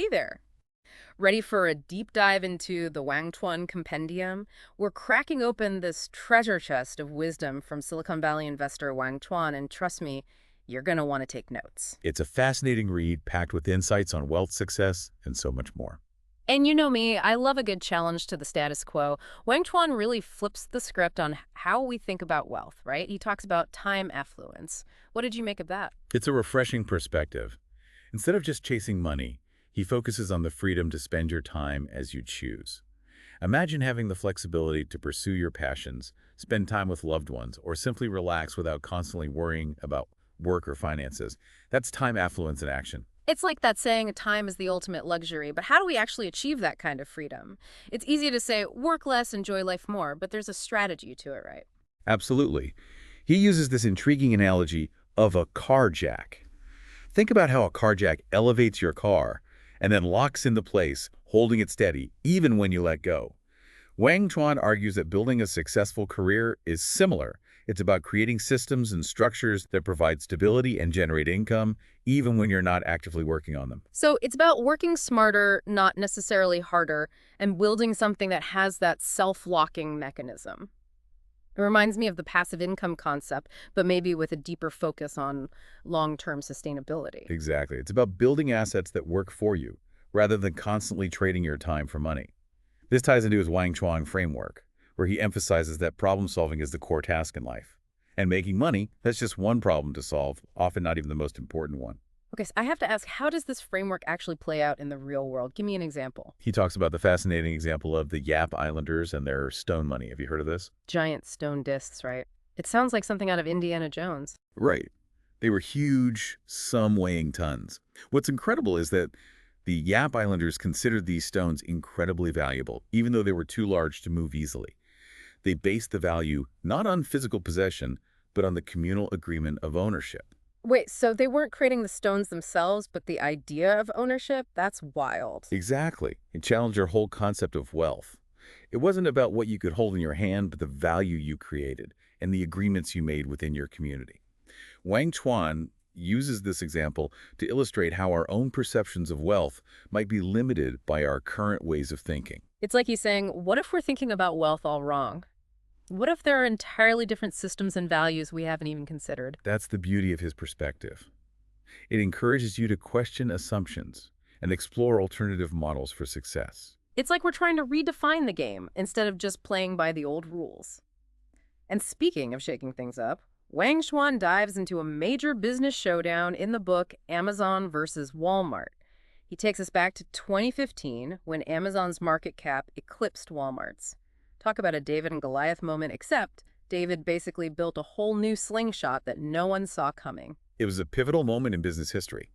there. Ready for a deep dive into the Wangchuan compendium? We're cracking open this treasure chest of wisdom from Silicon Valley investor Wang Chuan, and trust me, you're going to want to take notes. It's a fascinating read packed with insights on wealth success and so much more. And you know me, I love a good challenge to the status quo. Wang Chuan really flips the script on how we think about wealth, right? He talks about time affluence. What did you make of that? It's a refreshing perspective. Instead of just chasing money, he focuses on the freedom to spend your time as you choose. Imagine having the flexibility to pursue your passions, spend time with loved ones, or simply relax without constantly worrying about work or finances. That's time affluence in action. It's like that saying, time is the ultimate luxury, but how do we actually achieve that kind of freedom? It's easy to say, work less, enjoy life more, but there's a strategy to it, right? Absolutely. He uses this intriguing analogy of a car jack. Think about how a car jack elevates your car and then locks into place, holding it steady, even when you let go. Wang Chuan argues that building a successful career is similar. It's about creating systems and structures that provide stability and generate income, even when you're not actively working on them. So it's about working smarter, not necessarily harder, and building something that has that self-locking mechanism. It reminds me of the passive income concept, but maybe with a deeper focus on long-term sustainability. Exactly. It's about building assets that work for you, rather than constantly trading your time for money. This ties into his Wang Chuan framework, where he emphasizes that problem-solving is the core task in life. And making money, that's just one problem to solve, often not even the most important one. Okay, so I have to ask, how does this framework actually play out in the real world? Give me an example. He talks about the fascinating example of the Yap Islanders and their stone money. Have you heard of this? Giant stone discs, right? It sounds like something out of Indiana Jones. Right. They were huge, some weighing tons. What's incredible is that the Yap Islanders considered these stones incredibly valuable, even though they were too large to move easily. They based the value not on physical possession, but on the communal agreement of ownership. Wait, so they weren't creating the stones themselves, but the idea of ownership? That's wild. Exactly. It challenged our whole concept of wealth. It wasn't about what you could hold in your hand, but the value you created and the agreements you made within your community. Wang Chuan uses this example to illustrate how our own perceptions of wealth might be limited by our current ways of thinking. It's like he's saying, what if we're thinking about wealth all wrong? What if there are entirely different systems and values we haven't even considered? That's the beauty of his perspective. It encourages you to question assumptions and explore alternative models for success. It's like we're trying to redefine the game instead of just playing by the old rules. And speaking of shaking things up, Wang Chuan dives into a major business showdown in the book Amazon versus Walmart. He takes us back to 2015 when Amazon's market cap eclipsed Walmart's. Talk about a David and Goliath moment, except David basically built a whole new slingshot that no one saw coming. It was a pivotal moment in business history.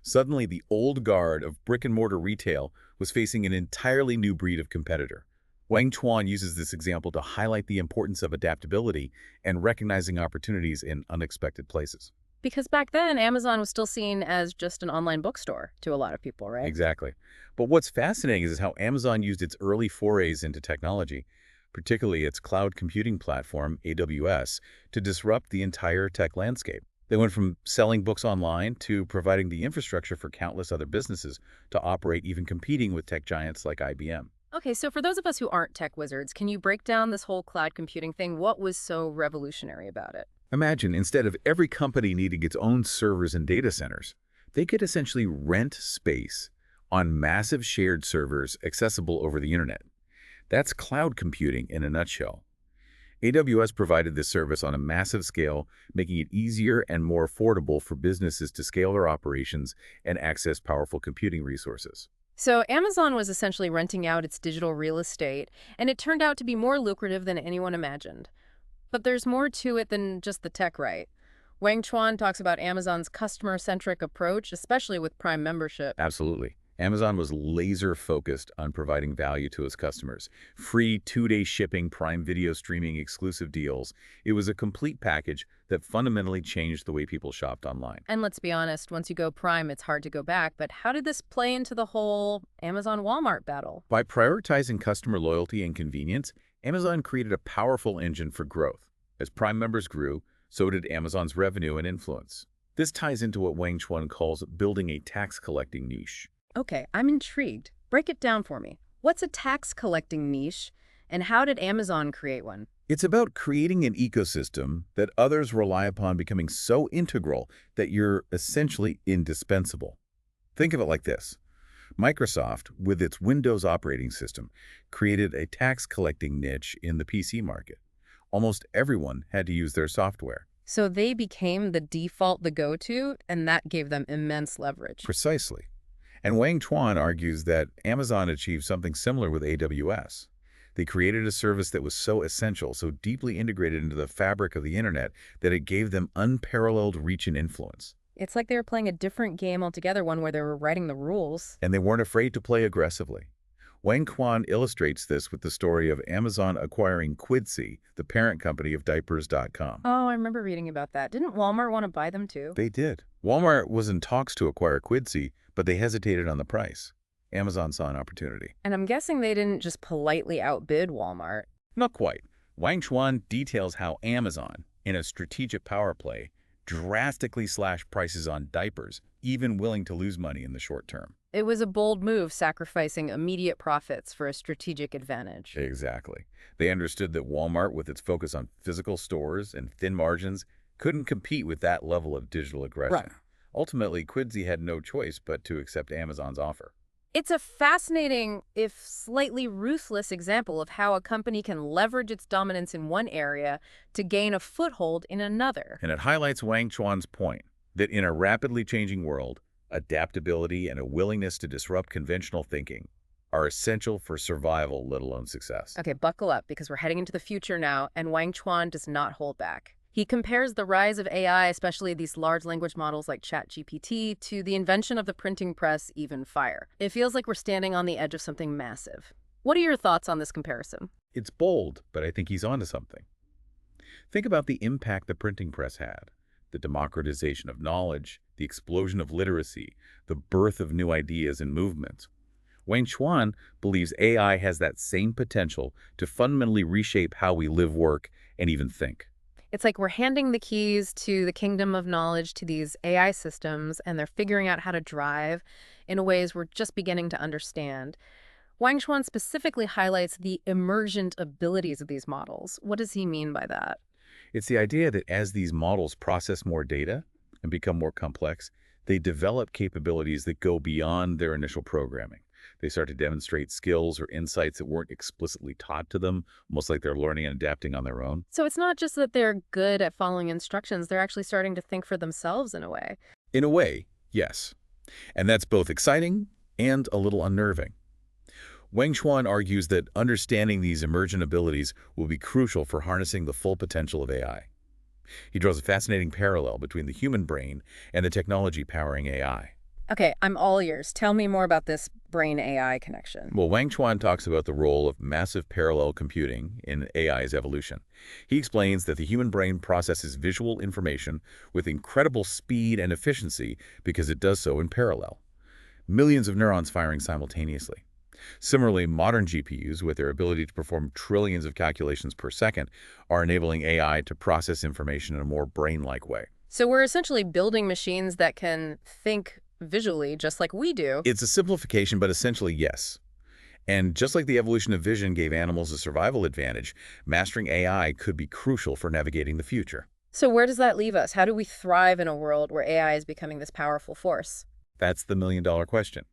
Suddenly, the old guard of brick-and-mortar retail was facing an entirely new breed of competitor. Wang Chuan uses this example to highlight the importance of adaptability and recognizing opportunities in unexpected places. Because back then, Amazon was still seen as just an online bookstore to a lot of people, right? Exactly. But what's fascinating is how Amazon used its early forays into technology, particularly its cloud computing platform, AWS, to disrupt the entire tech landscape. They went from selling books online to providing the infrastructure for countless other businesses to operate, even competing with tech giants like IBM. Okay, so for those of us who aren't tech wizards, can you break down this whole cloud computing thing? What was so revolutionary about it? Imagine, instead of every company needing its own servers and data centers, they could essentially rent space on massive shared servers accessible over the internet. That's cloud computing in a nutshell. AWS provided this service on a massive scale, making it easier and more affordable for businesses to scale their operations and access powerful computing resources. So Amazon was essentially renting out its digital real estate, and it turned out to be more lucrative than anyone imagined. But there's more to it than just the tech, right? Wang Chuan talks about Amazon's customer-centric approach, especially with Prime membership. Absolutely. Amazon was laser-focused on providing value to its customers. Free 2-day shipping, Prime Video streaming, exclusive deals. It was a complete package that fundamentally changed the way people shopped online. And let's be honest, once you go Prime, it's hard to go back. But how did this play into the whole Amazon-Walmart battle? By prioritizing customer loyalty and convenience, Amazon created a powerful engine for growth. As Prime members grew, so did Amazon's revenue and influence. This ties into what Wang Chuan calls building a tax-collecting niche. Okay, I'm intrigued. Break it down for me. What's a tax collecting niche, and how did Amazon create one? It's about creating an ecosystem that others rely upon becoming so integral that you're essentially indispensable. Think of it like this. Microsoft, with its Windows operating system, created a tax-collecting niche in the PC market. Almost everyone had to use their software. So they became the default, the go-to, and that gave them immense leverage. Precisely. And Wang Chuan argues that Amazon achieved something similar with AWS. They created a service that was so essential, so deeply integrated into the fabric of the internet, that it gave them unparalleled reach and influence. It's like they were playing a different game altogether, one where they were writing the rules. And they weren't afraid to play aggressively. Wang Chuan illustrates this with the story of Amazon acquiring Quidsi, the parent company of diapers.com. Oh, I remember reading about that. Didn't Walmart want to buy them too? They did. Walmart was in talks to acquire Quidsi, but they hesitated on the price. Amazon saw an opportunity. And I'm guessing they didn't just politely outbid Walmart. Not quite. Wang Chuan details how Amazon, in a strategic power play, drastically slashed prices on diapers, even willing to lose money in the short term. It was a bold move, sacrificing immediate profits for a strategic advantage. Exactly. They understood that Walmart, with its focus on physical stores and thin margins, couldn't compete with that level of digital aggression. Right. Ultimately, Quidsi had no choice but to accept Amazon's offer. It's a fascinating, if slightly ruthless, example of how a company can leverage its dominance in one area to gain a foothold in another. And it highlights Wang Chuan's point that in a rapidly changing world, adaptability and a willingness to disrupt conventional thinking are essential for survival, let alone success. Okay, buckle up, because we're heading into the future now, and Wang Chuan does not hold back. He compares the rise of AI, especially these large language models like ChatGPT, to the invention of the printing press, even fire. It feels like we're standing on the edge of something massive. What are your thoughts on this comparison? It's bold, but I think he's onto something. Think about the impact the printing press had. The democratization of knowledge, the explosion of literacy, the birth of new ideas and movements. Wang Chuan believes AI has that same potential to fundamentally reshape how we live, work, and even think. It's like we're handing the keys to the kingdom of knowledge to these AI systems, and they're figuring out how to drive in ways we're just beginning to understand. Wang Chuan specifically highlights the emergent abilities of these models. What does he mean by that? It's the idea that as these models process more data and become more complex, they develop capabilities that go beyond their initial programming. They start to demonstrate skills or insights that weren't explicitly taught to them, almost like they're learning and adapting on their own. So it's not just that they're good at following instructions, they're actually starting to think for themselves in a way. In a way, yes. And that's both exciting and a little unnerving. Wang Chuan argues that understanding these emergent abilities will be crucial for harnessing the full potential of AI. He draws a fascinating parallel between the human brain and the technology powering AI. Okay, I'm all ears. Tell me more about this brain-AI connection. Well, Wang Chuan talks about the role of massive parallel computing in AI's evolution. He explains that the human brain processes visual information with incredible speed and efficiency because it does so in parallel. Millions of neurons firing simultaneously. Similarly, modern GPUs, with their ability to perform trillions of calculations per second, are enabling AI to process information in a more brain-like way. So we're essentially building machines that can think visually, just like we do. It's a simplification, but essentially yes. And just like the evolution of vision gave animals a survival advantage, mastering AI could be crucial for navigating the future. So where does that leave us? How do we thrive in a world where AI is becoming this powerful force? That's the million-dollar question.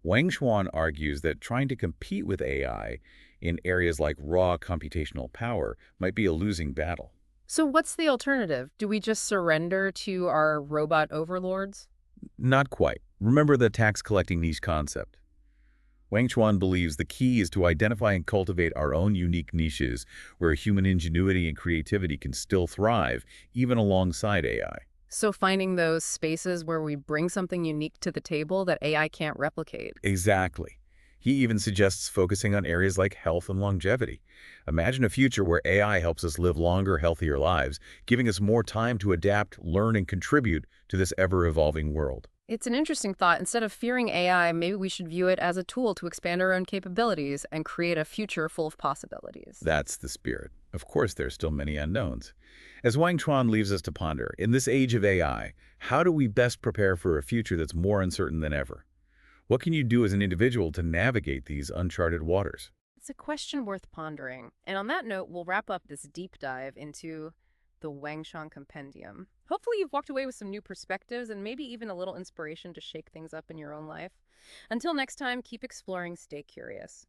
Wang Chuan argues that trying to compete with AI in areas like raw computational power might be a losing battle. So what's the alternative? Do we just surrender to our robot overlords? Not quite. Remember the tax-collecting niche concept. Wang Chuan believes the key is to identify and cultivate our own unique niches where human ingenuity and creativity can still thrive, even alongside AI. So finding those spaces where we bring something unique to the table that AI can't replicate. Exactly. He even suggests focusing on areas like health and longevity. Imagine a future where AI helps us live longer, healthier lives, giving us more time to adapt, learn, and contribute to this ever-evolving world. It's an interesting thought. Instead of fearing AI, maybe we should view it as a tool to expand our own capabilities and create a future full of possibilities. That's the spirit. Of course, there's still many unknowns. As Wang Chuan leaves us to ponder, in this age of AI, how do we best prepare for a future that's more uncertain than ever? What can you do as an individual to navigate these uncharted waters? It's a question worth pondering. And on that note, we'll wrap up this deep dive into the Wangchuan Compendium. Hopefully you've walked away with some new perspectives and maybe even a little inspiration to shake things up in your own life. Until next time, keep exploring, stay curious.